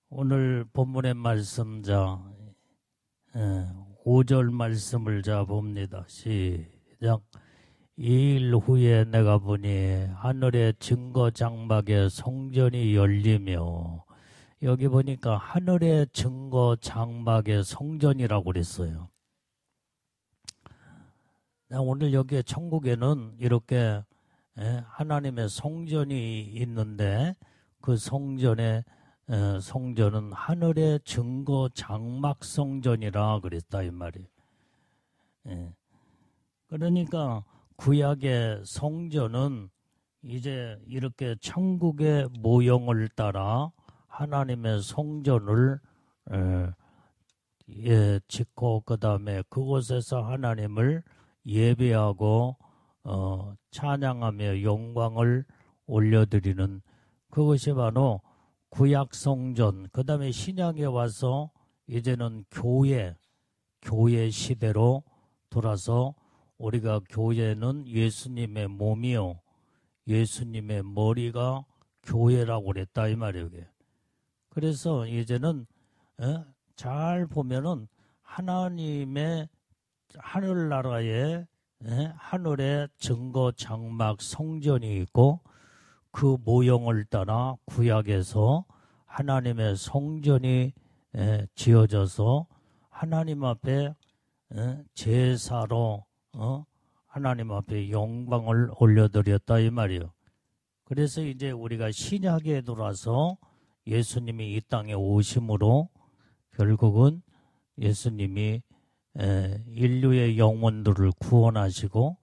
오늘 본문의 말씀자 5절 말씀을 봅니다. 시작. 2일 후에 내가 보니 하늘의 증거 장막의 성전이 열리며, 여기 보니까 하늘의 증거 장막의 성전이라고 그랬어요. 오늘 여기에 천국에는 이렇게 하나님의 성전이 있는데, 그 성전은 하늘의 증거 장막 성전이라 그랬다 이 말이에요. 그러니까 구약의 성전은 이제 이렇게 천국의 모형을 따라 하나님의 성전을 짓고, 그 다음에 그곳에서 하나님을 예배하고 찬양하며 영광을 올려드리는, 그것이 바로 구약 성전. 그 다음에 신약에 와서 이제는 교회 시대로 돌아서, 우리가 교회는 예수님의 몸이요 예수님의 머리가 교회라고 그랬다 이 말이에요. 그래서 이제는 잘 보면은 하나님의 하늘나라에 하늘의 증거 장막 성전이 있고, 그 모형을 따라 구약에서 하나님의 성전이 지어져서 하나님 앞에 제사로 하나님 앞에 영광을 올려드렸다 이 말이에요. 그래서 이제 우리가 신약에 들어와서 예수님이 이 땅에 오심으로 결국은 예수님이 인류의 영혼들을 구원하시고,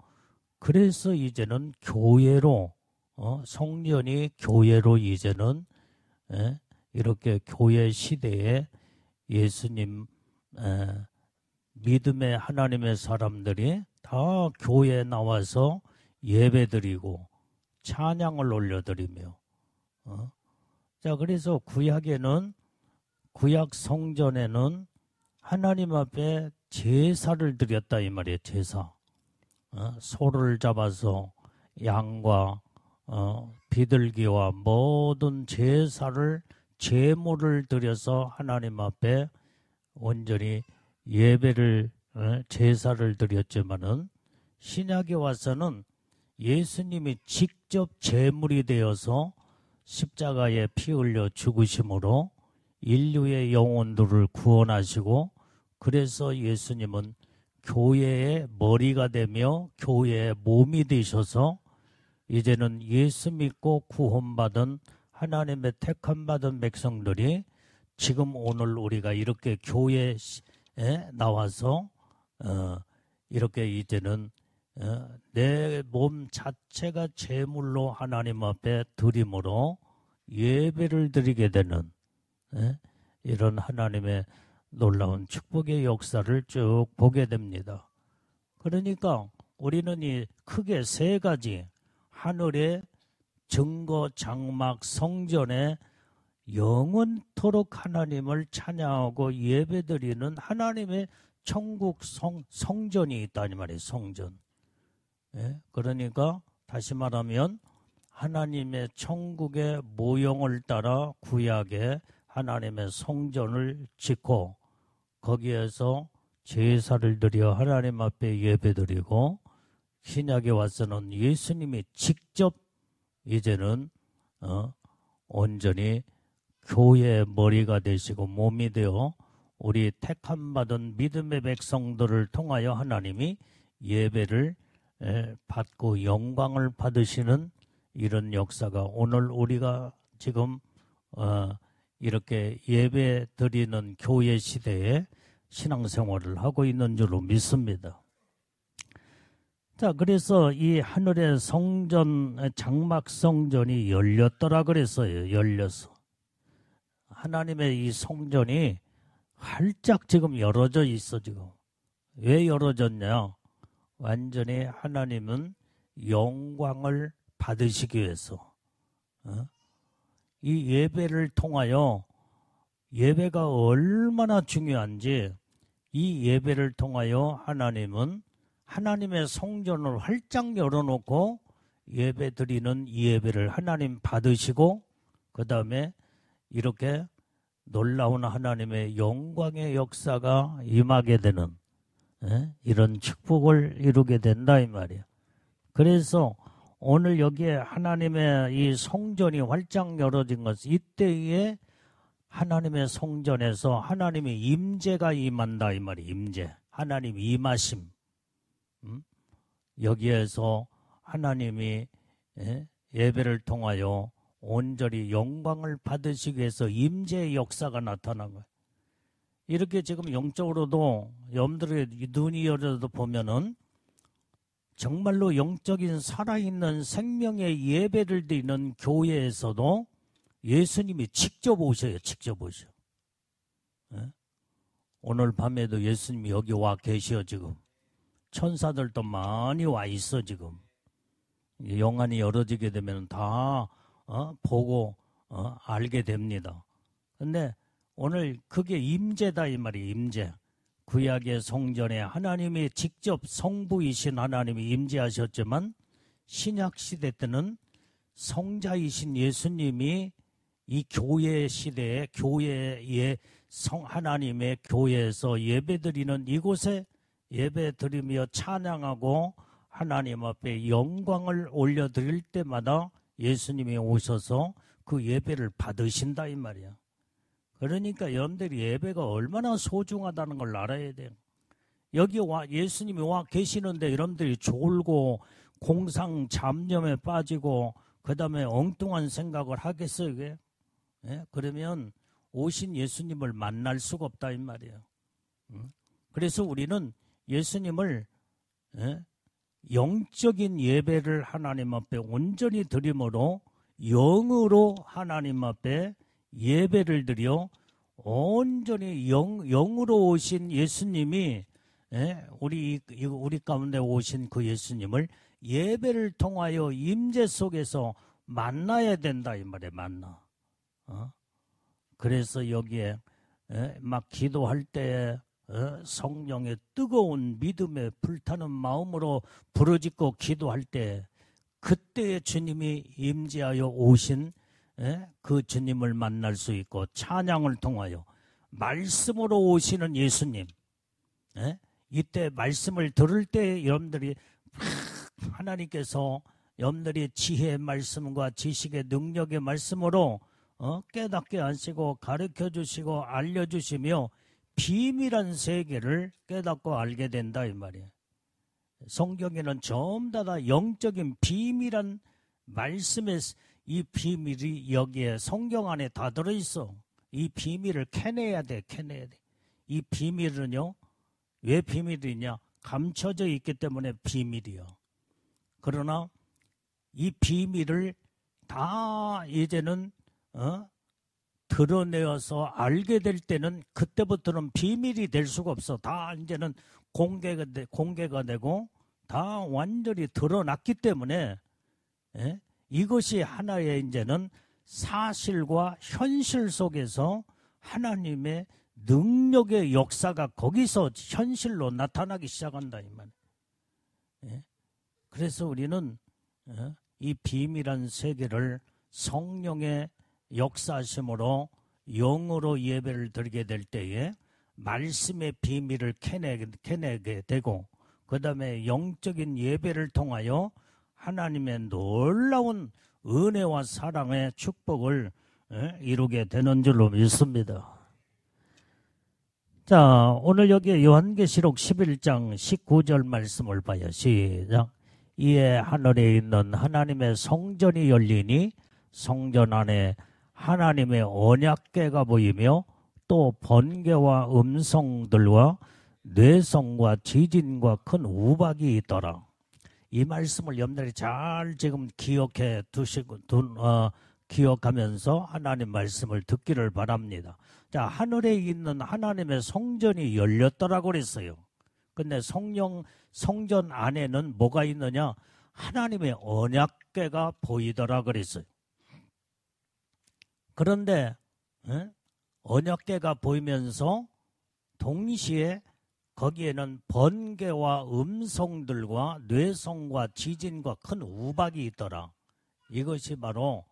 그래서 이제는 교회로 성전이 교회로 이제는 이렇게 교회 시대에 예수님 믿음의 하나님의 사람들이 다 교회에 나와서 예배드리고 찬양을 올려드리며, 자, 그래서 구약 성전에는 하나님 앞에 제사를 드렸다 이 말이에요. 제사. 소를 잡아서 양과 비둘기와 모든 제물을 드려서 하나님 앞에 온전히 예배를 제사를 드렸지만은, 신약에 와서는 예수님이 직접 제물이 되어서 십자가에 피 흘려 죽으심으로 인류의 영혼들을 구원하시고, 그래서 예수님은 교회의 머리가 되며 교회의 몸이 되셔서 이제는 예수 믿고 구원받은 하나님의 택함받은 백성들이 지금 오늘 우리가 이렇게 교회에 나와서 이렇게 이제는 내 몸 자체가 제물로 하나님 앞에 드림으로 예배를 드리게 되는 이런 하나님의 놀라운 축복의 역사를 쭉 보게 됩니다. 그러니까 우리는 이 크게 세 가지, 하늘의 증거 장막 성전에 영원토록 하나님을 찬양하고 예배드리는 하나님의 천국 성전이 있다니 말이에요. 성전. 그러니까 다시 말하면 하나님의 천국의 모형을 따라 구약에 하나님의 성전을 짓고, 거기에서 제사를 드려 하나님 앞에 예배드리고, 신약에 와서는 예수님이 직접 이제는 온전히 교회의 머리가 되시고 몸이 되어 우리 택함받은 믿음의 백성들을 통하여 하나님이 예배를 받고 영광을 받으시는 이런 역사가 오늘 우리가 지금 이렇게 예배 드리는 교회 시대에 신앙생활을 하고 있는 줄로 믿습니다. 자, 그래서 이 하늘의 성전, 장막 성전이 열렸더라 그랬어요. 열려서. 하나님의 이 성전이 활짝 지금 열어져 있어, 지금. 왜 열어졌냐? 완전히 하나님은 영광을 받으시기 위해서. 이 예배를 통하여, 예배가 얼마나 중요한지, 이 예배를 통하여 하나님은 하나님의 성전을 활짝 열어놓고 예배 드리는 이 예배를 하나님 받으시고, 그 다음에 이렇게 놀라운 하나님의 영광의 역사가 임하게 되는 이런 축복을 이루게 된다 이 말이야. 그래서 오늘 여기에 하나님의 이 성전이 활짝 열어진 것은 이때에 하나님의 성전에서 하나님의 임재가 임한다 이 말이야. 임재, 하나님 임하심. 여기에서 하나님이 예배를 통하여 온전히 영광을 받으시기 위해서 임재의 역사가 나타난 거예요. 이렇게 지금 영적으로도 여러분들의 눈이 열어도 보면은 정말로 영적인 살아있는 생명의 예배를 드리는 교회에서도 예수님이 직접 오셔요. 직접 오셔. 오늘 밤에도 예수님이 여기 와 계셔 지금. 천사들도 많이 와 있어 지금. 영안이 열어지게 되면 다 보고 알게 됩니다. 근데 오늘 그게 임재다 이 말이에요. 임재. 구약의 성전에 하나님이 직접 성부이신 하나님이 임재하셨지만 신약 시대 때는 성자이신 예수님이 이 교회 시대에 교회의 하나님의 교회에서 예배드리는 이곳에 예배드리며 찬양하고 하나님 앞에 영광을 올려드릴 때마다 예수님이 오셔서 그 예배를 받으신다 이 말이야. 그러니까 여러분들이 예배가 얼마나 소중하다는 걸 알아야 돼요. 여기 예수님이 와 계시는데 여러분들이 졸고 공상 잡념에 빠지고 그 다음에 엉뚱한 생각을 하겠어요 이게? 그러면 오신 예수님을 만날 수가 없다 이 말이에요. 그래서 우리는 예수님을 영적인 예배를 하나님 앞에 온전히 드림으로 영으로 하나님 앞에 예배를 드려 온전히 영으로 오신 예수님이 우리 가운데 오신 그 예수님을 예배를 통하여 임재 속에서 만나야 된다 이 말이에요. 만나. 그래서 여기에 막 기도할 때 성령의 뜨거운 믿음에 불타는 마음으로 부르짖고 기도할 때 그때의 주님이 임재하여 오신 그 주님을 만날 수 있고 찬양을 통하여 말씀으로 오시는 예수님 이때 말씀을 들을 때 여러분들이 하나님께서 여러분들이 지혜의 말씀과 지식의 능력의 말씀으로 깨닫게 하시고 가르쳐 주시고 알려주시며 비밀한 세계를 깨닫고 알게 된다 이 말이에요. 성경에는 전부 다 영적인 비밀한 말씀의 이 비밀이 여기에 성경 안에 다 들어있어. 이 비밀을 캐내야 돼. 이 비밀은요. 왜 비밀이냐? 감춰져 있기 때문에 비밀이요. 그러나 이 비밀을 다 이제는 드러내어서 알게 될 때는 그때부터는 비밀이 될 수가 없어. 다 이제는 공개가 되고 다 완전히 드러났기 때문에 이것이 하나의 이제는 사실과 현실 속에서 하나님의 능력의 역사가 거기서 현실로 나타나기 시작한다 이 말. 그래서 우리는 이 비밀한 세계를 성령의 역사하심으로 영으로 예배를 드리게 될 때에 말씀의 비밀을 캐내게 되고 그 다음에 영적인 예배를 통하여 하나님의 놀라운 은혜와 사랑의 축복을 이루게 되는 줄로 믿습니다. 자, 오늘 여기 요한계시록 11장 19절 말씀을 봐요. 시작. 이에 하늘에 있는 하나님의 성전이 열리니 성전 안에 하나님의 언약궤가 보이며 또 번개와 음성들과 뇌성과 지진과 큰 우박이 있더라. 이 말씀을 여러분들이 잘 지금 기억해 두시고 기억하면서 하나님 말씀을 듣기를 바랍니다. 자, 하늘에 있는 하나님의 성전이 열렸더라고 그랬어요. 근데 성전 안에는 뭐가 있느냐? 하나님의 언약궤가 보이더라 그랬어요. 그런데 언약궤가 보이면서 동시에 거기에는 번개와 음성들과 뇌성과 지진과 큰 우박이 있더라. 이것이 바로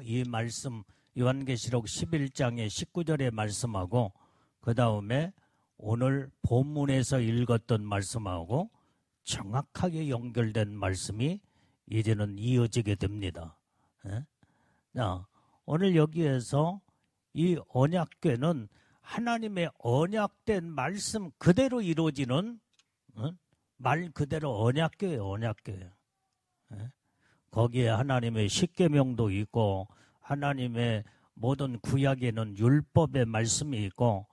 이 말씀 요한계시록 11장의 19절의 말씀하고 그 다음에 오늘 본문에서 읽었던 말씀하고 정확하게 연결된 말씀이 이제는 이어지게 됩니다. 자, 오늘 여기에서 이 언약궤는 하나님의 언약된 말씀 그대로 이루어지는 말 그대로 언약궤예요. 언약궤. 거기에 하나님의 십계명도 있고 하나님의 모든 구약에는 율법의 말씀이 있고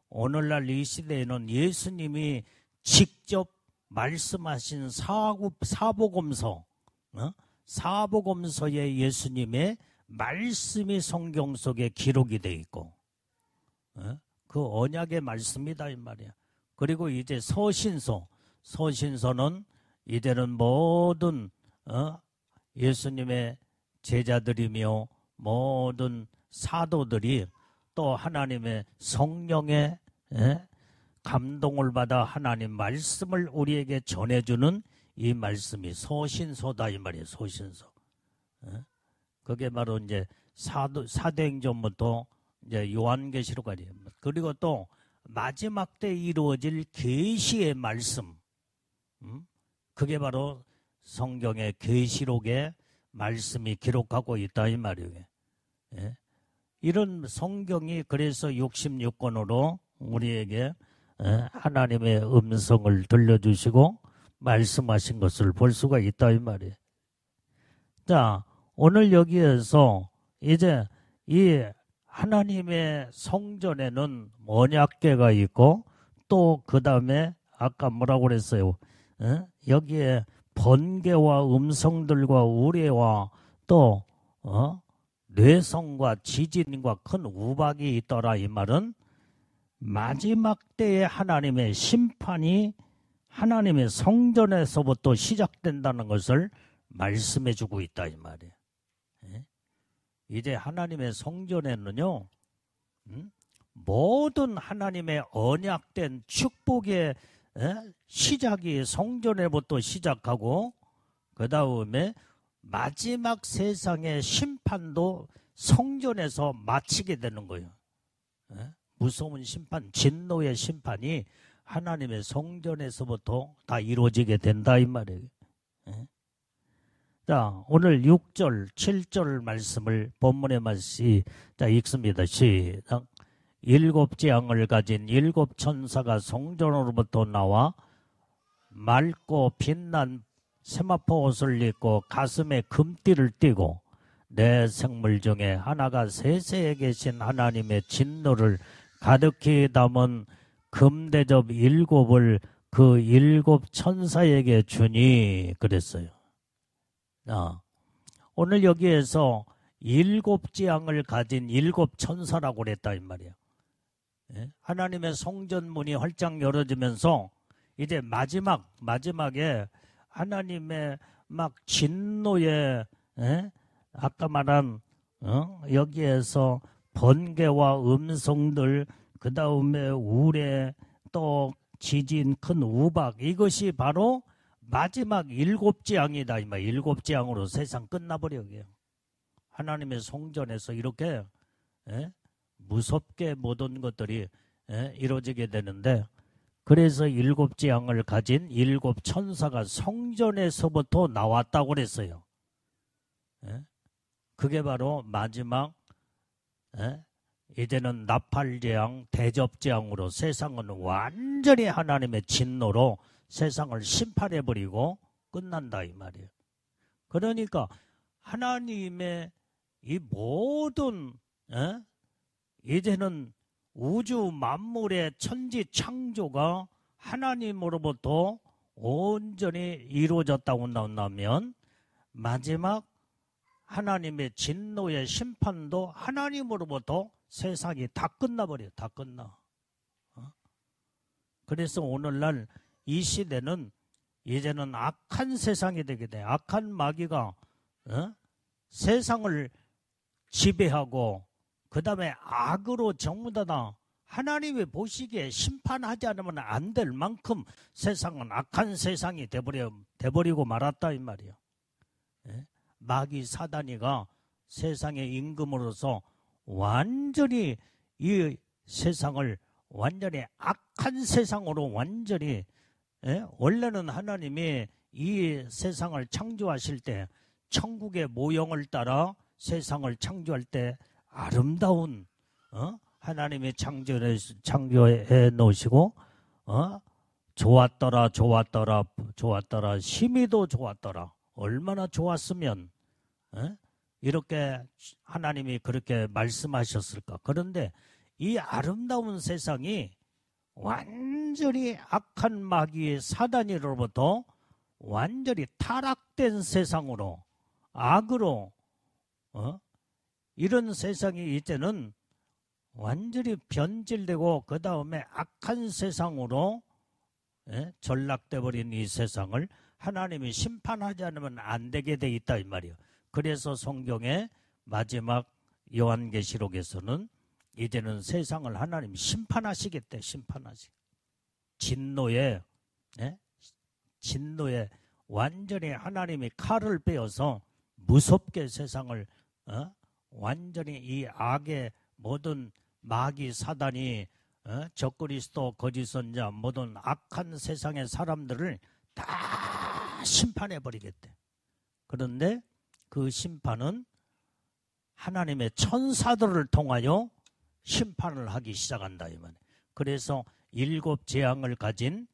오늘날 이 시대에는 예수님이 직접 말씀하신 사복음서, 사복음서에 예수님의 말씀이 성경 속에 기록이 돼 있고 그 언약의 말씀이다 이 말이야. 그리고 이제 서신서는 이제는 모든 예수님의 제자들이며 모든 사도들이 또 하나님의 성령의 감동을 받아 하나님 말씀을 우리에게 전해주는 이 말씀이 서신서다 이 말이에요. 서신서. 그게 바로 이제 사도행전부터 이제 요한계시록까지. 그리고 또 마지막 때 이루어질 계시의 말씀. 그게 바로 성경의 계시록의 말씀이 기록하고 있다 이 말이에요. 이런 성경이 그래서 66권으로 우리에게 하나님의 음성을 들려주시고 말씀하신 것을 볼 수가 있다 이 말이에요. 자, 오늘 여기에서 이제 이 하나님의 성전에는 언약궤가 있고 또 그 다음에 아까 뭐라고 그랬어요? 여기에 번개와 음성들과 우레와 또 뇌성과 지진과 큰 우박이 있더라. 이 말은 마지막 때에 하나님의 심판이 하나님의 성전에서부터 시작된다는 것을 말씀해주고 있다 이 말이에요. 이제 하나님의 성전에는요 모든 하나님의 언약된 축복의 시작이 성전에부터 시작하고 그 다음에 마지막 세상의 심판도 성전에서 마치게 되는 거예요. 무서운 심판, 진노의 심판이 하나님의 성전에서부터 다 이루어지게 된다 이 말이에요. 자, 오늘 6절, 7절 말씀을 본문의 말씀이 자 읽습니다. 시작. 7재앙을 가진 7천사가 성전으로부터 나와 맑고 빛난 세마포 옷을 입고 가슴에 금띠를 띠고 내 생물 중에 하나가 세세에 계신 하나님의 진노를 가득히 담은 금대접 7을 그 7천사에게 주니 그랬어요. 오늘 여기에서 7재앙을 가진 7천사라고 그랬다 이 말이야. 하나님의 성전문이 활짝 열어지면서 이제 마지막에 하나님의 막 진노의 아까 말한 여기에서 번개와 음성들 그 다음에 우레 또 지진 큰 우박 이것이 바로 마지막 7재앙이다 이 말. 7재앙으로 세상 끝나버려요. 하나님의 성전에서 이렇게 무섭게 모든 것들이 이루어지게 되는데 그래서 7재앙을 가진 7천사가 성전에서부터 나왔다고 그랬어요. 그게 바로 마지막 이제는 나팔재앙, 대접재앙으로 세상은 완전히 하나님의 진노로 세상을 심판해버리고 끝난다 이 말이에요. 그러니까 하나님의 이 모든 이제는 우주 만물의 천지 창조가 하나님으로부터 온전히 이루어졌다고 나온다면 마지막 하나님의 진노의 심판도 하나님으로부터 세상이 다 끝나버려요. 다 끝나. 그래서 오늘날 이 시대는 이제는 악한 세상이 되게 돼. 악한 마귀가 세상을 지배하고 그 다음에 악으로 전부 다 하나님이 보시기에 심판하지 않으면 안 될 만큼 세상은 악한 세상이 돼버리고 말았다 이 말이야. 마귀 사단이가 세상의 임금으로서 완전히 이 세상을 완전히 악한 세상으로 완전히 원래는 하나님이 이 세상을 창조하실 때 천국의 모형을 따라 세상을 창조할 때 아름다운 하나님이 창조해 놓으시고 좋았더라 좋았더라 좋았더라 심히도 좋았더라. 얼마나 좋았으면 이렇게 하나님이 그렇게 말씀하셨을까. 그런데 이 아름다운 세상이 완전히 악한 마귀의 사단으로부터 완전히 타락된 세상으로 악으로 이런 세상이 이제는 완전히 변질되고 그 다음에 악한 세상으로 전락돼 버린 이 세상을 하나님이 심판하지 않으면 안 되게 돼 있다 이 말이에요. 그래서 성경의 마지막 요한계시록에서는 이제는 세상을 하나님이 심판하시겠대. 진노에 완전히 하나님이 칼을 빼어서 무섭게 세상을 완전히 이 악의 모든 마귀 사단이 적그리스도 거짓 선자 모든 악한 세상의 사람들을 다 심판해 버리겠대. 그런데 그 심판은 하나님의 천사들을 통하여 심판을 하기 시작한다 이 말이에요. 그래서 7 재앙을 가진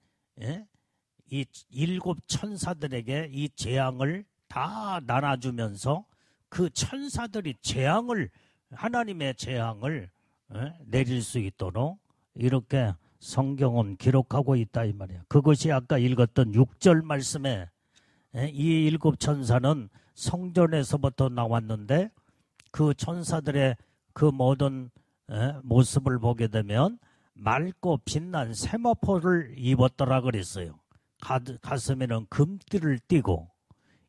이 7 천사들에게 이 재앙을 다 나눠주면서 그 천사들이 하나님의 재앙을 내릴 수 있도록 이렇게 성경은 기록하고 있다 이 말이에요. 그것이 아까 읽었던 6절 말씀에 이 7 천사는 성전에서부터 나왔는데 그 천사들의 그 모든 모습을 보게 되면 맑고 빛난 세마포를 입었더라 그랬어요. 가슴에는 금띠를 띠고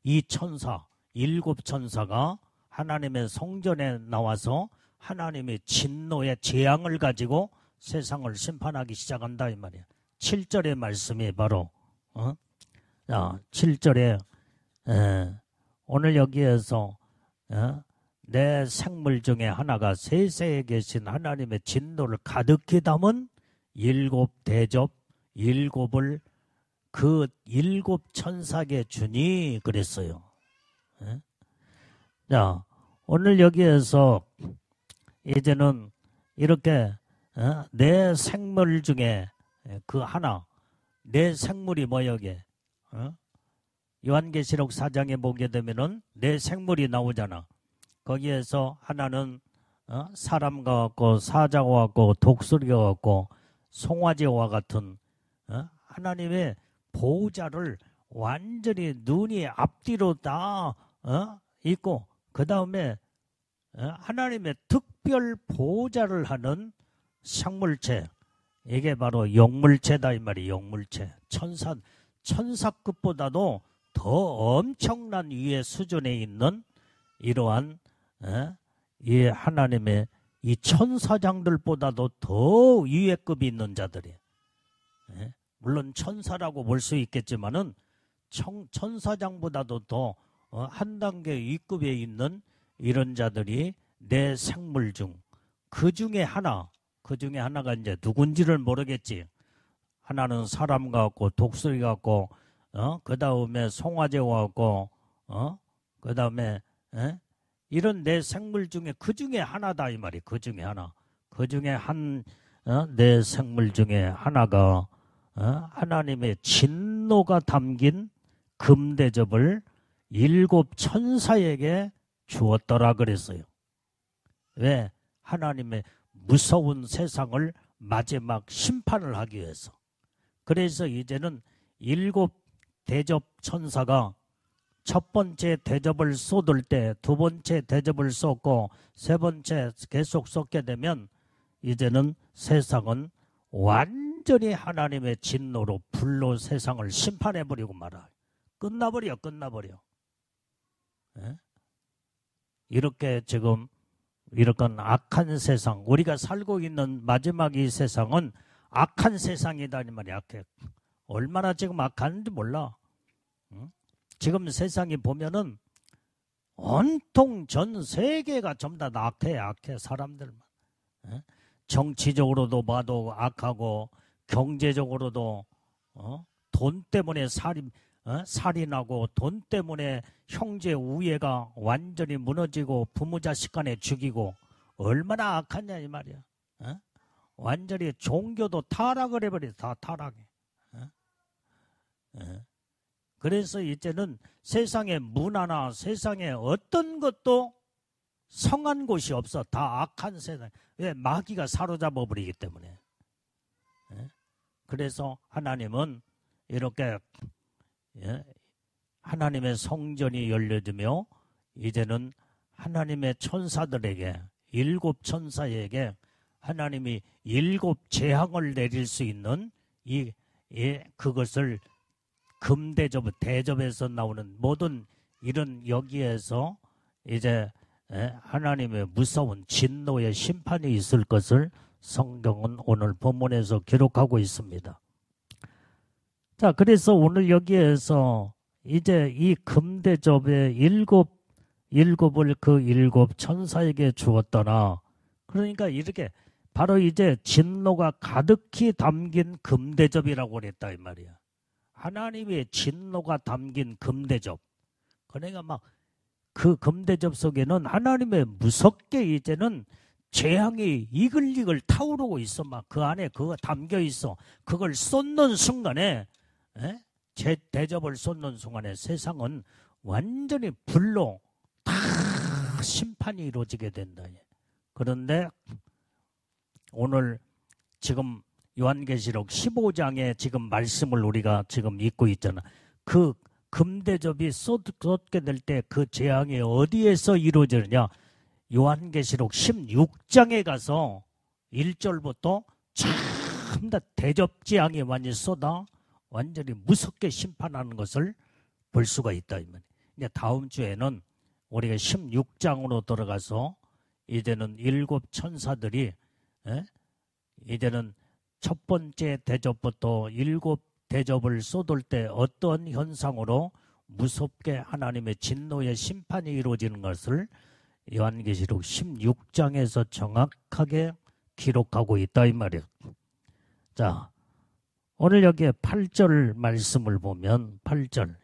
이 천사 7 천사가 하나님의 성전에 나와서 하나님의 진노의 재앙을 가지고 세상을 심판하기 시작한다 이 말이에요. 7절의 말씀이 바로 7절에 오늘 여기에서 내 생물 중에 하나가 세세에 계신 하나님의 진노를 가득히 담은 7 대접 7을 그 7 천사에게 주니 그랬어요. 자, 오늘 여기에서 이제는 이렇게 내 생물 중에 그 하나, 내 생물이 뭐여게? 요한계시록 4장에 보게 되면은 내 생물이 나오잖아. 거기에서 하나는 사람과 같고 사자와 같고 독수리와 같고 송아지와 같은 하나님의 보호자를 완전히 눈이 앞뒤로 다 있고 그 다음에 하나님의 특별 보호자를 하는 생물체, 이게 바로 영물체다 이 말이에요. 영물체. 천사급보다도 더 엄청난 위의 수준에 있는 이러한 이 하나님의 이 천사장들보다도 더 위의 급이 있는 자들이, 물론 천사라고 볼 수 있겠지만은 천사장보다도 더 한 단계 위급에 있는 이런 자들이 내 생물 중 그 중에 하나가 이제 누군지를 모르겠지. 하나는 사람 같고 독수리 같고 그 다음에 송아지와 같고 그 다음에 이런 내 생물 중에 그 중에 하나다 이 말이. 그 중에 하나. 그 중에 내 생물 중에 하나가 하나님의 진노가 담긴 금대접을 7 천사에게 주었더라 그랬어요. 왜? 하나님의 무서운 세상을 마지막 심판을 하기 위해서. 그래서 이제는 7 대접 천사가 첫 번째 대접을 쏟을 때 두 번째 대접을 쏟고 세 번째 계속 쏟게 되면 이제는 세상은 완전히 하나님의 진노로 불로 세상을 심판해버리고 말아. 끝나버려. 이렇게 지금 이렇게 악한 세상, 우리가 살고 있는 마지막 이 세상은 악한 세상이다 이 말이야. 악해. 얼마나 지금 악한지 몰라. 지금 세상이 보면은 온통 전 세계가 전부 다 악해 사람들만. 정치적으로도 봐도 악하고 경제적으로도 돈 때문에 살인하고 돈 때문에 형제 우애가 완전히 무너지고 부모 자식 간에 죽이고 얼마나 악하냐 이 말이야. 완전히 종교도 타락을 해버려. 다 타락해. 그래서 이제는 세상의 문화나 세상의 어떤 것도 성한 곳이 없어. 다 악한 세상. 왜? 마귀가 사로잡아 버리기 때문에. 그래서 하나님은 이렇게 하나님의 성전이 열려지며 이제는 하나님의 천사들에게, 일곱 천사에게 하나님이 일곱 재앙을 내릴 수 있는 그것을 금대접, 대접에서 나오는 모든 이런 여기에서 이제 하나님의 무서운 진노의 심판이 있을 것을 성경은 오늘 본문에서 기록하고 있습니다. 자, 그래서 오늘 여기에서 이제 이 금대접의 일곱을 그 일곱 천사에게 주었더라. 그러니까 이렇게 바로 이제 진노가 가득히 담긴 금대접이라고 그랬다 이 말이야. 하나님의 진노가 담긴 금대접. 그러니까 막 그 금대접 속에는 하나님의 무섭게 이제는 재앙이 이글이글 타오르고 있어. 막 그 안에 그거 담겨 있어. 그걸 쏟는 순간에 대접을 쏟는 순간에 세상은 완전히 불로 다 심판이 이루어지게 된다. 그런데 오늘 지금 요한계시록 15장에 지금 말씀을 우리가 지금 읽고 있잖아. 그 금대접이 쏟게 될 때 그 재앙이 어디에서 이루어지느냐? 요한계시록 16장에 가서 1절부터 전부 다 대접 재앙이 완전히 쏟아 완전히 무섭게 심판하는 것을 볼 수가 있다. 이제 다음 주에는 우리가 16장으로 들어가서 이제는 일곱 천사들이 이제는 첫 번째 대접부터 일곱 대접을 쏟을 때 어떤 현상으로 무섭게 하나님의 진노의 심판이 이루어지는 것을 요한계시록 16장에서 정확하게 기록하고 있다 이 말이에요. 자, 오늘 여기에 8절 말씀을 보면 8절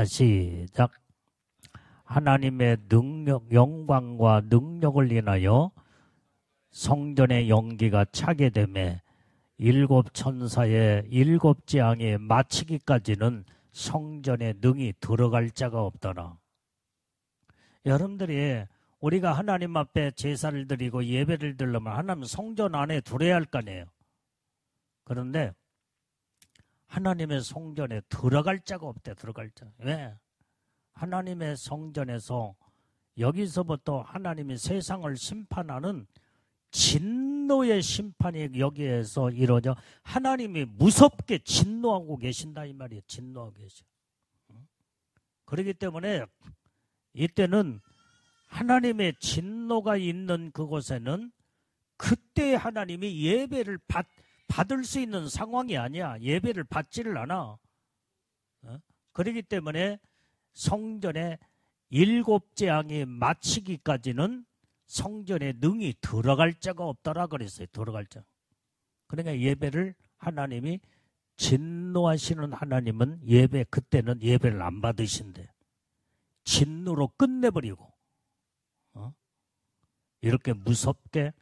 시작. 하나님의 능력, 영광과 능력을 인하여 성전의 연기가 차게 되매 일곱 천사의 일곱 재앙이 마치기까지는 성전에 능히 들어갈 자가 없더라. 여러분들이 우리가 하나님 앞에 제사를 드리고 예배를 드리려면 하나님 성전 안에 들어야 할 거 아니에요. 그런데 하나님의 성전에 들어갈 자가 없대. 들어갈 자. 왜? 하나님의 성전에서 여기서부터 하나님이 세상을 심판하는 진노의 심판이 여기에서 이루어져 하나님이 무섭게 진노하고 계신다 이 말이에요. 진노하고 계셔. 그렇기 때문에 이때는 하나님의 진노가 있는 그곳에는 그때 하나님이 예배를 받을 수 있는 상황이 아니야. 예배를 받지를 않아. 그렇기 때문에 성전에 일곱 재앙이 마치기까지는 성전에 능히 들어갈 자가 없다라 그랬어요. 들어갈 자. 그러니까 예배를 하나님이 진노하시는 하나님은 그때는 예배를 안 받으신대. 진노로 끝내버리고 이렇게 무섭게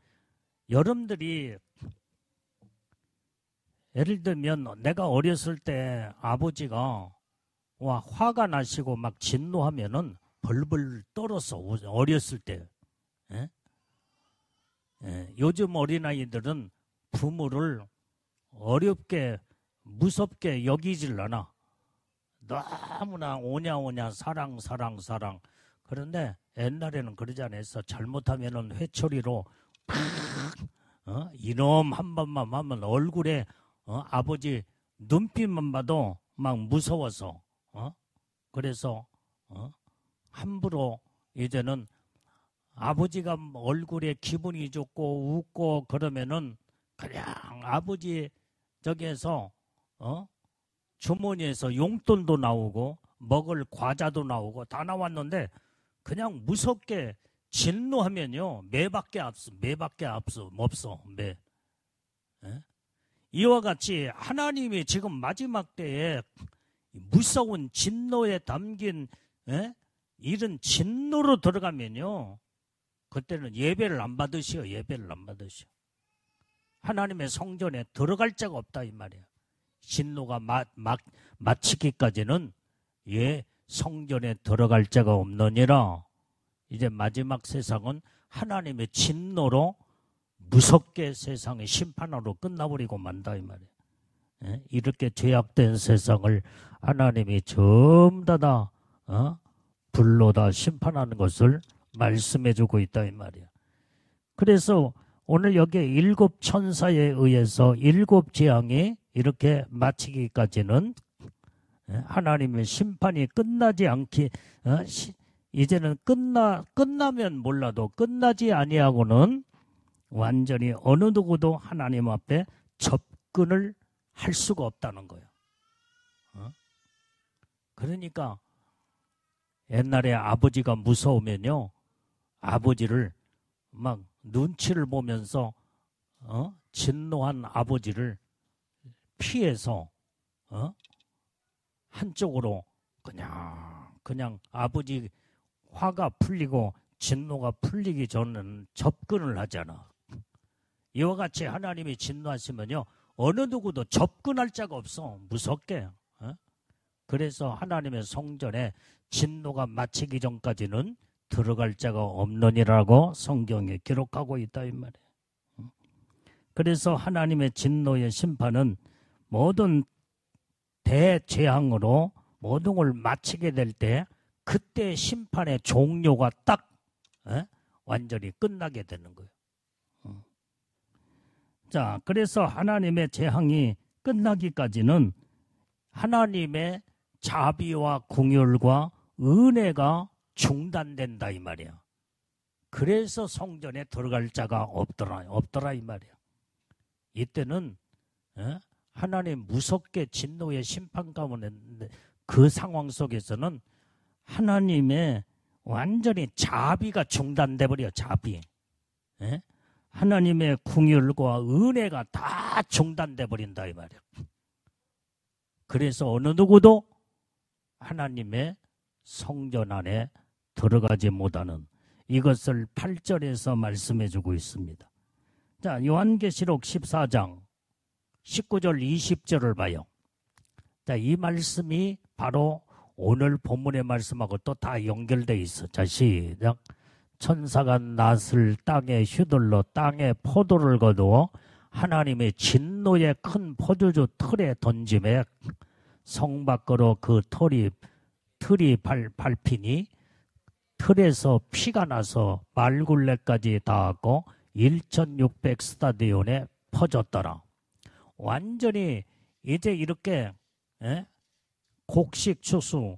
여러분들이 예를 들면 내가 어렸을 때 아버지가 화가 나시고 막 진노하면은 벌벌 떨었어. 어렸을 때. 요즘 어린아이들은 부모를 어렵게 무섭게 여기질 않아. 너무나 오냐오냐 사랑. 그런데 옛날에는 그러지 않았어. 잘못하면은 회초리로 이놈 한 번만 하면 얼굴에 아버지 눈빛만 봐도 막 무서워서 그래서 함부로 이제는 아버지가 얼굴에 기분이 좋고 웃고 그러면은 그냥 아버지 저기에서 주머니에서 용돈도 나오고 먹을 과자도 나오고 다 나왔는데 그냥 무섭게 진노하면요 매밖에 없어. 매. 예? 이와 같이 하나님이 지금 마지막 때에 무서운 진노에 담긴 이런 진노로 들어가면요 그때는 예배를 안 받으시오. 하나님의 성전에 들어갈 자가 없다 이 말이야. 진노가 마치기까지는 성전에 들어갈 자가 없느니라. 이제 마지막 세상은 하나님의 진노로 무섭게 세상의 심판으로 끝나버리고 만다 이 말이야. 이렇게 죄악된 세상을 하나님이 전부 다 불로 다 심판하는 것을 말씀해주고 있다 이 말이야. 그래서 오늘 여기 7 천사에 의해서 7 재앙이 이렇게 마치기까지는 하나님의 심판이 끝나지 않기 이제는 끝나면 몰라도 끝나지 아니하고는 완전히 어느 누구도 하나님 앞에 접근을 할 수가 없다는 거예요. 그러니까 옛날에 아버지가 무서우면요 아버지를 막 눈치를 보면서 진노한 아버지를 피해서 한쪽으로 그냥 아버지 화가 풀리고 진노가 풀리기 전에는 접근을 하잖아. 이와 같이 하나님이 진노하시면요 어느 누구도 접근할 자가 없어. 무섭게. 그래서 하나님의 성전에 진노가 마치기 전까지는 들어갈 자가 없느니라고 성경에 기록하고 있다 이 말이에요. 그래서 하나님의 진노의 심판은 모든 대재앙으로 모든 걸 마치게 될 때 그때 심판의 종료가 딱 완전히 끝나게 되는 거예요. 자, 그래서 하나님의 재앙이 끝나기까지는 하나님의 자비와 긍휼과 은혜가 중단된다 이 말이야. 그래서 성전에 들어갈 자가 없더라 이 말이야. 이때는 하나님 무섭게 진노의 심판 가운데 그 상황 속에서는 하나님의 완전히 자비가 중단돼 버려. 자비. 하나님의 긍휼과 은혜가 다 중단돼 버린다 이 말이야. 그래서 어느 누구도 하나님의 성전 안에 들어가지 못하는 이것을 8절에서 말씀해 주고 있습니다. 자, 요한계시록 14장 19절 20절을 봐요. 자, 이 말씀이 바로 오늘 본문의 말씀하고 또 다 연결되어 있어. 자, 시작. 천사가 낫을 땅에 휘둘러 땅에 포도를 거두어 하나님의 진노의 큰 포도주 틀에 던짐에 성 밖으로 그 틀이 밟히니 틀에서 피가 나서 말굴레까지 닿았고 1600 스타디온에 퍼졌더라. 완전히 이제 이렇게 곡식 추수,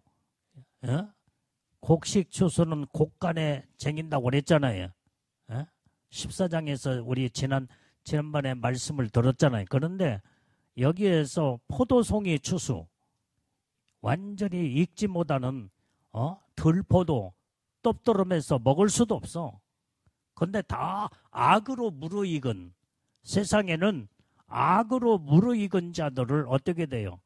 곡식 추수는 곡간에 쟁인다고 그랬잖아요. 14장에서 우리 지난번에 말씀을 들었잖아요. 그런데 여기에서 포도송이 추수, 완전히 익지 못하는 들포도 떡더름해서 먹을 수도 없어. 근데 다 악으로 무르익은 세상에는 악으로 무르익은 자들을 어떻게 돼요?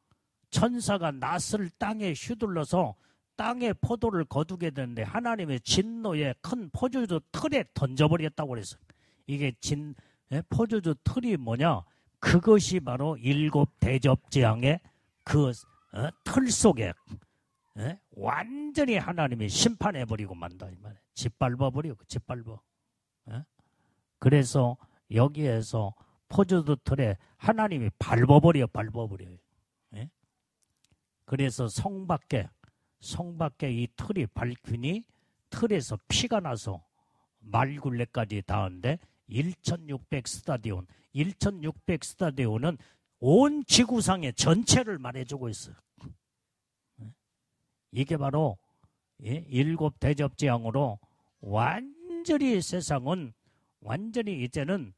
천사가 낫을 땅에 휘둘러서 땅에 포도를 거두게 되는데 하나님의 진노의 큰 포도주 틀에 던져버렸다고 그랬어요. 이게 포도주 틀이 뭐냐? 그것이 바로 7 대접재앙의 그 틀 속에 완전히 하나님이 심판해버리고 만다 이 말이에요. 짓밟아버리고 짓밟아. 그래서 여기에서 포도주 틀에 하나님이 밟아버려요. 그래서 성 밖에 이 틀이 밟히니 틀에서 피가 나서 말굴레까지 닿았는데 1600 스타디온 1600 스타디온은 온 지구상의 전체를 말해주고 있어요. 이게 바로 7 대접재앙으로 완전히 세상은 완전히 이제는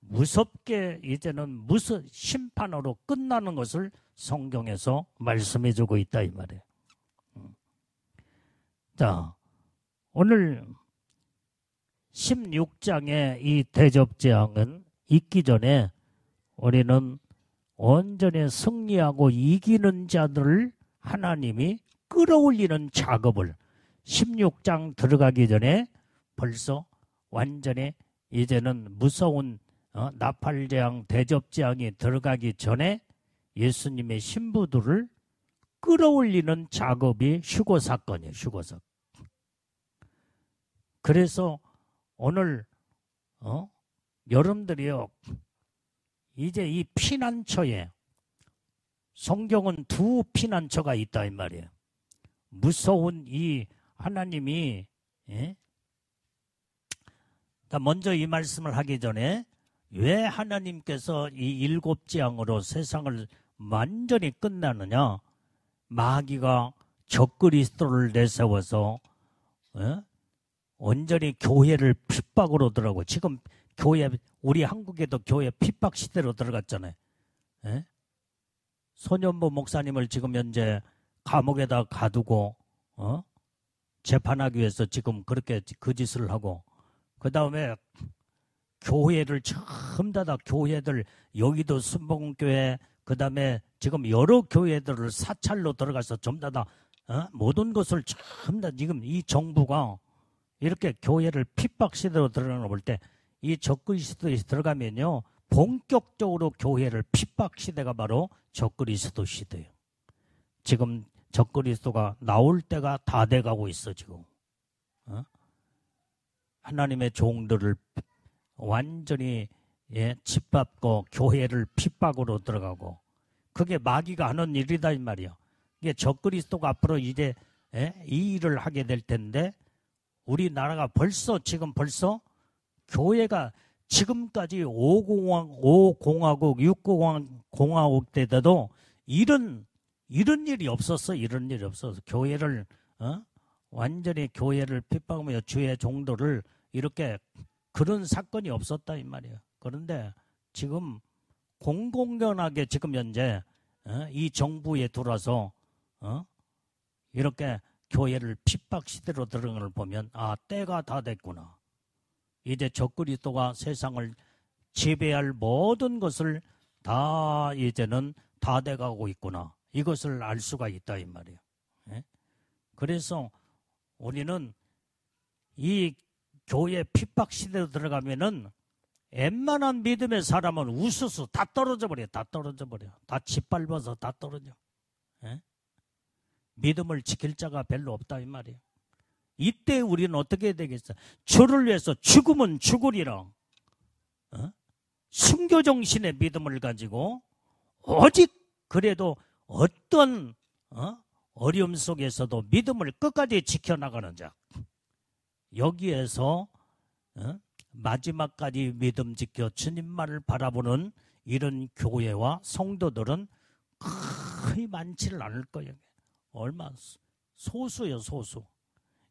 무섭게 이제는 심판으로 끝나는 것을 성경에서 말씀해주고 있다 이 말이에요. 자, 오늘 16장의 이 대접재앙은 있기 전에 우리는 온전히 승리하고 이기는 자들을 하나님이 끌어올리는 작업을 16장 들어가기 전에 벌써 완전히 이제는 무서운 나팔재앙, 대접재앙이 들어가기 전에 예수님의 신부들을 끌어올리는 작업이 휴거사건이에요. 휴거사건. 그래서 오늘 여러분들이요, 이제 이 피난처에 성경은 두 피난처가 있다 이 말이에요. 무서운 이 하나님이 먼저 이 말씀을 하기 전에 왜 하나님께서 이 일곱 재앙으로 세상을 완전히 끝나느냐? 마귀가 적그리스도를 내세워서 온전히 교회를 핍박으로 들어가고, 지금 교회, 우리 한국에도 교회 핍박 시대로 들어갔잖아요. 소년보 목사님을 지금 현재 감옥에다 가두고 재판하기 위해서 지금 그렇게 그 짓을 하고, 그 다음에 교회를 처음 닫아 교회들, 여기도 순복음교회, 그 다음에 지금 여러 교회들을 사찰로 들어가서 전부 다 모든 것을 전부 다 지금 이 정부가 이렇게 교회를 핍박 시대로 들어가는 걸 볼 때, 이 적그리스도에 들어가면요, 본격적으로 교회를 핍박 시대가 바로 적그리스도 시대예요. 지금 적그리스도가 나올 때가 다 돼가고 있어 지금. 하나님의 종들을 완전히 짓밟고 교회를 핍박으로 들어가고, 그게 마귀가 하는 일이다 이 말이야. 이게 적그리스도가 앞으로 이제 이 일을 하게 될 텐데, 우리나라가 지금 벌써 교회가 지금까지 5공화국, 6공화국 때도 이런 일이 없었어. 이런 일이 없어서 교회를 완전히 교회를 핍박하며 주의 종도를 이렇게, 그런 사건이 없었다 이 말이에요. 그런데 지금 공공연하게 지금 현재 이 정부에 들어와서 이렇게 교회를 핍박 시대로 들어간 걸 보면, 때가 다 됐구나. 이제 적그리스도가 세상을 지배할 모든 것을 다 이제는 다 돼가고 있구나. 이것을 알 수가 있다 이 말이에요. 그래서 우리는 이 교회 핍박 시대로 들어가면은 웬만한 믿음의 사람은 우수수 다 떨어져 버려. 다 떨어져 버려. 다 짓밟아서 다 떨어져. 믿음을 지킬 자가 별로 없다 이 말이에요. 이때 우리는 어떻게 해야 되겠어? 주를 위해서 죽으면 죽으리라. 순교정신의 믿음을 가지고 오직 그래도 어떤 어려움 속에서도 믿음을 끝까지 지켜나가는 자, 여기에서 마지막까지 믿음 지켜 주님만을 바라보는 이런 교회와 성도들은 거의 많지를 않을 거예요. 얼마 소수요, 소수.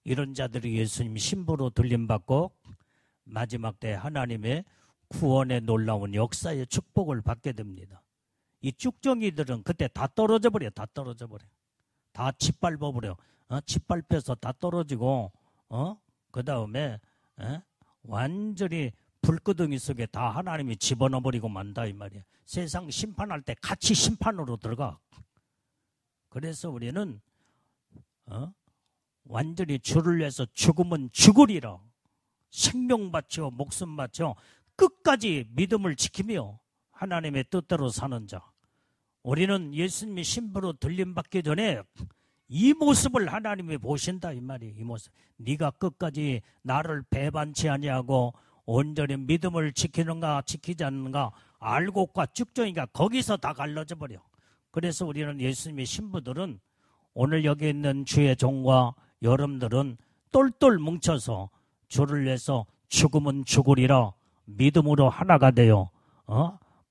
이런 자들이 예수님 신부로 들림받고 마지막 때 하나님의 구원의 놀라운 역사의 축복을 받게 됩니다. 이 쭉정이들은 그때 다 떨어져 버려. 다 떨어져 버려. 다 짓밟아 버려. 짓밟혀서 다 떨어지고 그 다음에 완전히 불구덩이 속에 다 하나님이 집어넣어 버리고 만다 이 말이야. 세상 심판할 때 같이 심판으로 들어가. 그래서 우리는 완전히 주를 위해서 죽으면 죽으리라. 생명 바쳐 목숨 바쳐 끝까지 믿음을 지키며 하나님의 뜻대로 사는 자. 우리는 예수님의 신부로 들림받기 전에 이 모습을 하나님이 보신다 이 말이에요. 이 모습. 네가 끝까지 나를 배반치 아니하고 온전히 믿음을 지키는가 지키지 않는가 알고과 쭉정이가 거기서 다 갈라져 버려. 그래서 우리는 예수님의 신부들은 오늘 여기 있는 주의 종과 여러분들은 똘똘 뭉쳐서 주를 위해서 죽으면 죽으리라 믿음으로 하나가 되어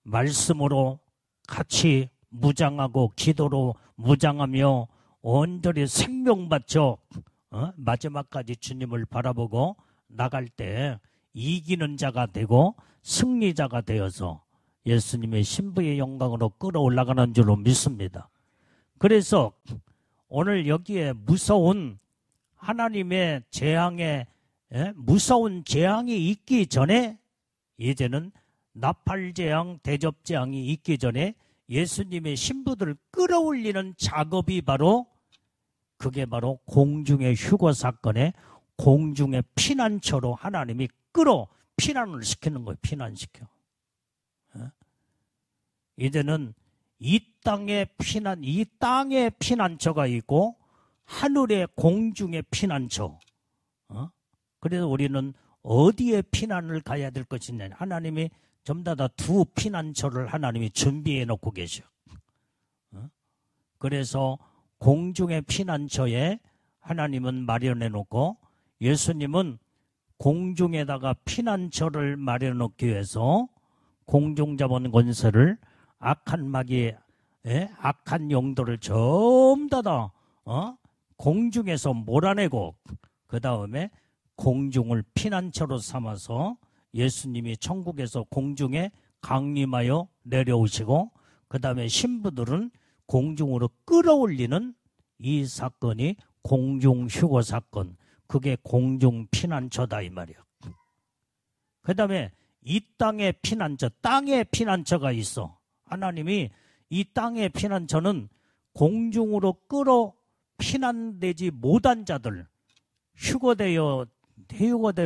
말씀으로 같이 무장하고 기도로 무장하며 온전히 생명 바쳐 마지막까지 주님을 바라보고 나갈 때 이기는 자가 되고 승리자가 되어서 예수님의 신부의 영광으로 끌어올라가는 줄로 믿습니다. 그래서 오늘 여기에 무서운 하나님의 재앙에 무서운 재앙이 있기 전에 이제는 나팔재앙, 대접재앙이 있기 전에 예수님의 신부들을 끌어올리는 작업이 그게 바로 공중의 휴거 사건의 공중의 피난처로 하나님이 피난을 시키는 거예요. 피난시켜. 이제는 이 땅의 피난처가 있고 하늘의 공중의 피난처. 그래서 우리는 어디에 피난을 가야 될 것이냐. 하나님이 전부 다 두 피난처를 하나님이 준비해 놓고 계셔. 그래서 공중의 피난처에 하나님은 마련해 놓고 예수님은 공중에다가 피난처를 마련해 놓기 위해서 공중자본 권세를 악한 마귀의 악한 영도를 전부 다 공중에서 몰아내고 그 다음에 공중을 피난처로 삼아서 예수님이 천국에서 공중에 강림하여 내려오시고 그 다음에 신부들은 공중으로 끌어올리는 이 사건이 공중휴거 사건, 그게 공중피난처다 이 말이야. 그 다음에 이 땅의 피난처, 땅의 피난처가 있어. 하나님이 이 땅의 피난처는 공중으로 피난되지 못한 자들, 휴거되어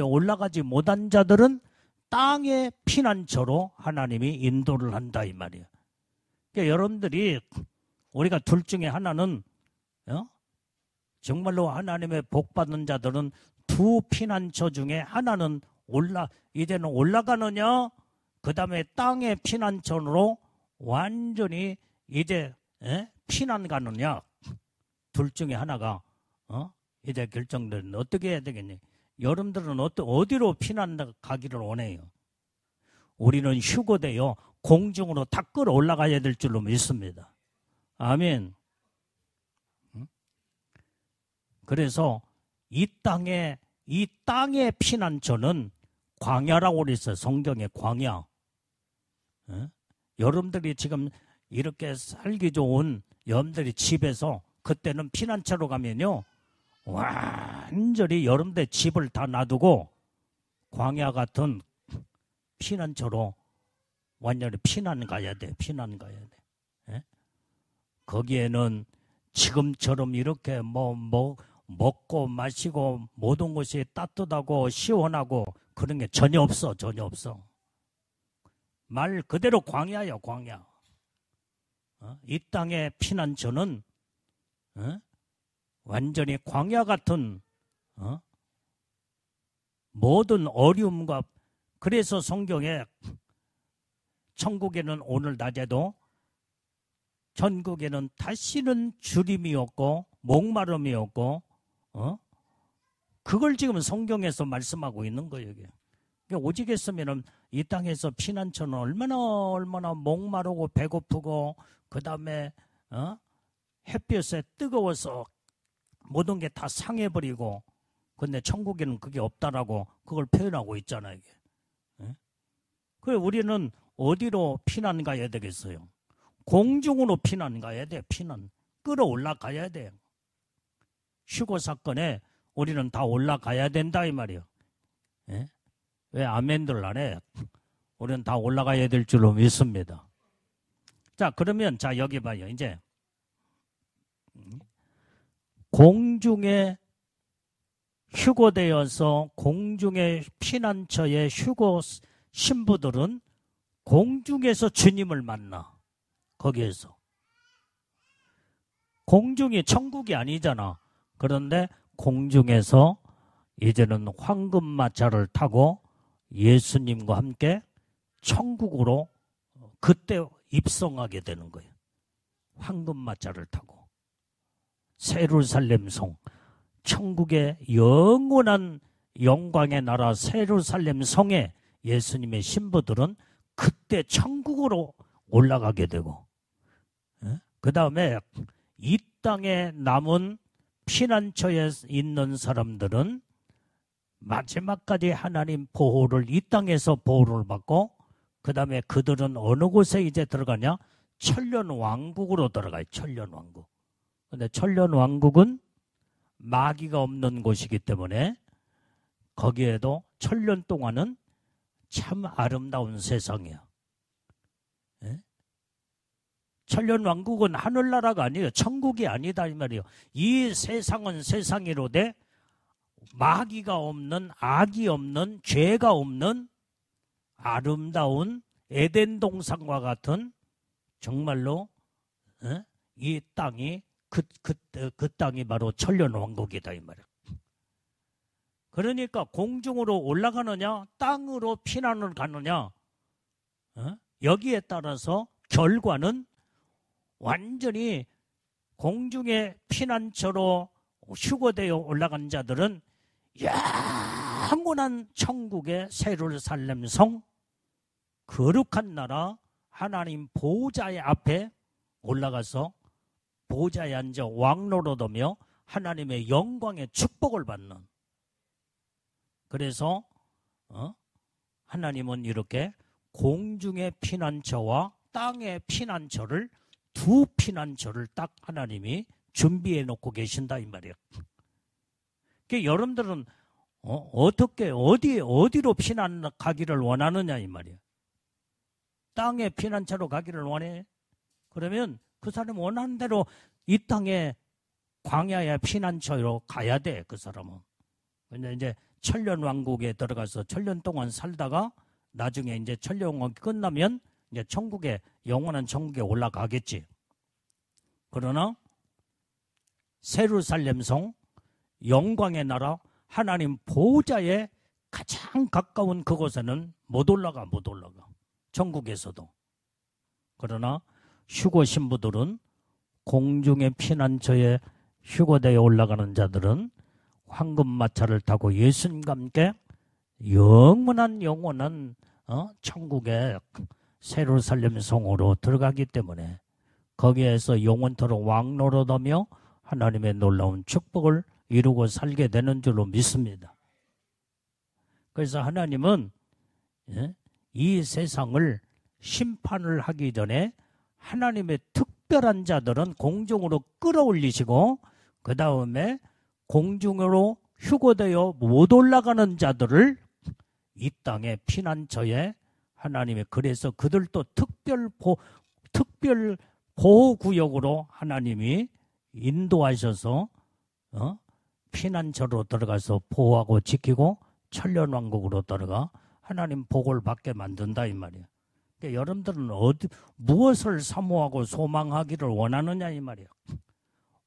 올라가지 못한 자들은 땅의 피난처로 하나님이 인도를 한다 이 말이야. 그러니까 여러분들이 우리가 둘 중에 하나는 정말로 하나님의 복받는 자들은 두 피난처 중에 하나는 이제는 올라가느냐, 그 다음에 땅의 피난처로 완전히 이제 피난 가느냐, 둘 중에 하나가 이제 결정되는 어떻게 해야 되겠니? 여러분들은 어디로 피난 가기를 원해요? 우리는 휴거되어 공중으로 다 끌어올라가야 될 줄로 믿습니다. 아멘. 그래서 이 땅의 피난처는 광야라고 그랬어요. 성경에 광야. 여러분들이 지금 이렇게 살기 좋은 여러분들이 집에서 그때는 피난처로 가면요, 완전히 여러분들 집을 다 놔두고 광야 같은 피난처로 완전히 피난 가야 돼. 거기에는 지금처럼 이렇게 먹고 마시고 모든 것이 따뜻하고 시원하고 그런 게 전혀 없어. 말 그대로 광야예요, 광야. 이 땅의 피난처는 완전히 광야 같은 모든 어려움과, 그래서 성경에 천국에는 오늘 낮에도 전국에는 다시는 주림이 없고 목마름이 없고 그걸 지금 성경에서 말씀하고 있는 거예요. 이게. 그러니까 오직 했으면 이 땅에서 피난처는 얼마나 목마르고 배고프고 그 다음에 햇볕에 뜨거워서 모든 게 다 상해버리고, 근데 천국에는 그게 없다라고 그걸 표현하고 있잖아요. 이게. 그래 우리는 어디로 피난 가야 되겠어요? 공중으로 피난 가야 돼. 피난 끌어올라가야 돼. 휴거 사건에 우리는 다 올라가야 된다 이 말이에요. 왜 아멘들 안 해? 우리는 다 올라가야 될 줄로 믿습니다. 자, 그러면 여기 봐요. 이제 공중에 휴거되어서 공중의 피난처의 휴거 신부들은 공중에서 주님을 만나. 거기에서. 공중이 천국이 아니잖아. 그런데 공중에서 이제는 황금마차를 타고 예수님과 함께 천국으로 그때 입성하게 되는 거예요. 황금마차를 타고. 세루살렘 성, 천국의 영원한 영광의 나라 세루살렘 성에 예수님의 신부들은 그때 천국으로 올라가게 되고, 그 다음에 이 땅에 남은 피난처에 있는 사람들은 마지막까지 하나님 보호를, 이 땅에서 보호를 받고, 그 다음에 그들은 어느 곳에 이제 들어가냐? 천년왕국으로 들어가요. 천년왕국. 근데 천년왕국은 마귀가 없는 곳이기 때문에 거기에도 천년 동안은 참 아름다운 세상이야. 예? 천년 왕국은 하늘나라가 아니에요. 천국이 아니다 이 말이에요. 이 세상은 세상이로되 마귀가 없는, 악이 없는, 죄가 없는 아름다운 에덴 동산과 같은 정말로 이 땅이 그 땅이 바로 천년 왕국이다 이 말이에요. 그러니까 공중으로 올라가느냐 땅으로 피난을 가느냐 여기에 따라서 결과는 완전히 공중의 피난처로 휴거되어 올라간 자들은 영원한 천국의 예루살렘 성 거룩한 나라 하나님 보좌의 앞에 올라가서 보좌에 앉아 왕노릇하며 하나님의 영광의 축복을 받는. 그래서 하나님은 이렇게 공중의 피난처와 땅의 피난처를 두 피난처를 딱 하나님이 준비해 놓고 계신다 이 말이에요. 그러니까 여러분들은 어떻게 어디로 피난 가기를 원하느냐 이 말이에요. 땅의 피난처로 가기를 원해. 그러면 그 사람 원하는 대로 이 땅에 광야의 피난처로 가야 돼. 그 사람은. 근데 이제 천년 왕국에 들어가서 천년 동안 살다가 나중에 이제 천년 왕국이 끝나면 이제 천국에 영원한 천국에 올라가겠지. 그러나 예루살렘 성 영광의 나라 하나님 보좌에 가장 가까운 그곳에는 못 올라가. 천국에서도. 그러나 휴거 신부들은 공중의 피난처에 휴거되어 올라가는 자들은 황금마차를 타고 예수님과 함께 영원한 천국의 예루살렘 성으로 들어가기 때문에 거기에서 영원토록 왕노릇하며 하나님의 놀라운 축복을 이루고 살게 되는 줄로 믿습니다. 그래서 하나님은 이 세상을 심판을 하기 전에 하나님의 특별한 자들은 공중으로 끌어올리시고 그 다음에 공중으로 휴거되어 못 올라가는 자들을 이 땅의 피난처에 하나님의 그래서 그들도 특별 보호구역으로 하나님이 인도하셔서 피난처로 들어가서 보호하고 지키고 천년왕국으로 들어가 하나님 복을 받게 만든다 이 말이에요. 그러니까 여러분들은 무엇을 사모하고 소망하기를 원하느냐 이 말이에요.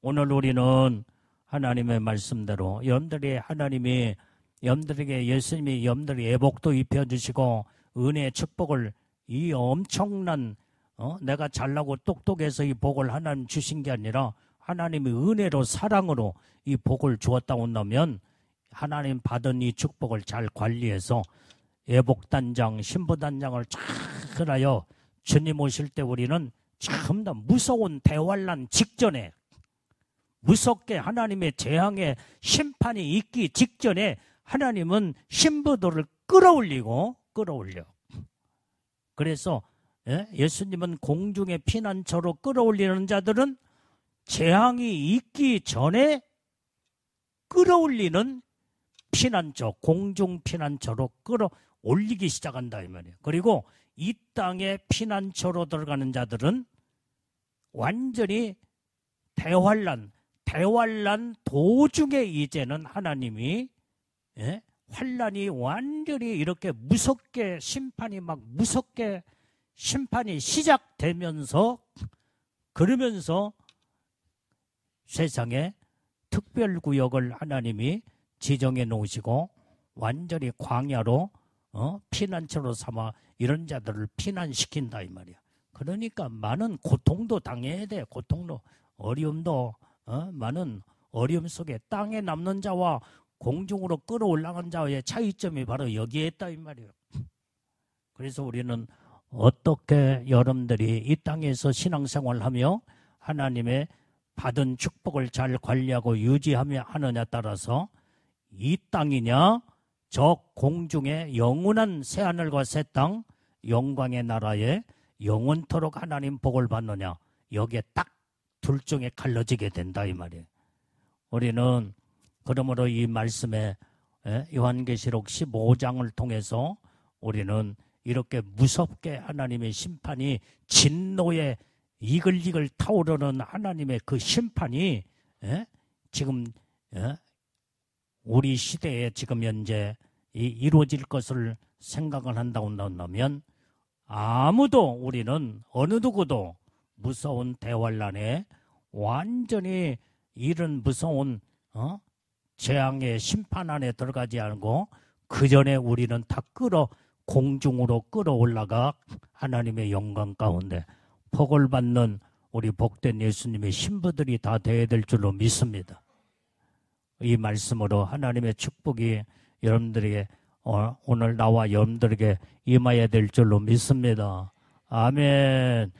오늘 우리는 하나님의 말씀대로 여러분들이 하나님이 여러분들에게 예수님이 여러분들이 애복도 입혀주시고 은혜의 축복을 이 엄청난 내가 잘나고 똑똑해서 이 복을 하나님 주신 게 아니라 하나님의 은혜로 사랑으로 이 복을 주었다 온다면 하나님 받은 이 축복을 잘 관리해서 애복단장, 신부단장을 잘 하여 주님 오실 때 우리는 참다 무서운 대환란 직전에 무섭게 하나님의 재앙의 심판이 있기 직전에 하나님은 신부들을 끌어올려. 그래서 예수님은 공중의 피난처로 끌어올리는 자들은 재앙이 있기 전에 끌어올리는 피난처, 공중 피난처로 끌어올리기 시작한다 이 말이에요. 그리고 이 땅의 피난처로 들어가는 자들은 완전히 대환란 도중에 이제는 하나님이 환란이 완전히 이렇게 무섭게 심판이 시작되면서 그러면서 세상에 특별구역을 하나님이 지정해 놓으시고 완전히 광야로 피난처로 삼아 이런 자들을 피난시킨다 이 말이야. 그러니까 많은 고통도 당해야 돼. 고통도 어려움도 많은 어려움 속에 땅에 남는 자와 공중으로 끌어올라간 자의 차이점이 바로 여기에 있다 이 말이에요. 그래서 우리는 어떻게 여러분들이 이 땅에서 신앙생활하며 하나님의 받은 축복을 잘 관리하고 유지하며 하느냐에 따라서 이 땅이냐 저 공중의 영원한 새하늘과 새 땅 영광의 나라에 영원토록 하나님 복을 받느냐 여기에 딱 둘 중에 갈라지게 된다 이 말이에요. 우리는 그러므로 이 말씀에 요한계시록 15장을 통해서 우리는 이렇게 무섭게 하나님의 심판이 진노에 이글이글 타오르는 하나님의 그 심판이 지금 우리 시대에 지금 현재 이루어질 것을 생각을 한다고 한다면 아무도 우리는 어느 누구도 무서운 대환란에 완전히 이런 무서운 재앙의 심판 안에 들어가지 않고 그 전에 우리는 다 공중으로 끌어올라가 하나님의 영광 가운데 복을 받는 우리 복된 예수님의 신부들이 다 되어야 될 줄로 믿습니다. 이 말씀으로 하나님의 축복이 여러분들에게 오늘 나와 여러분들에게 임하여야 될 줄로 믿습니다. 아멘.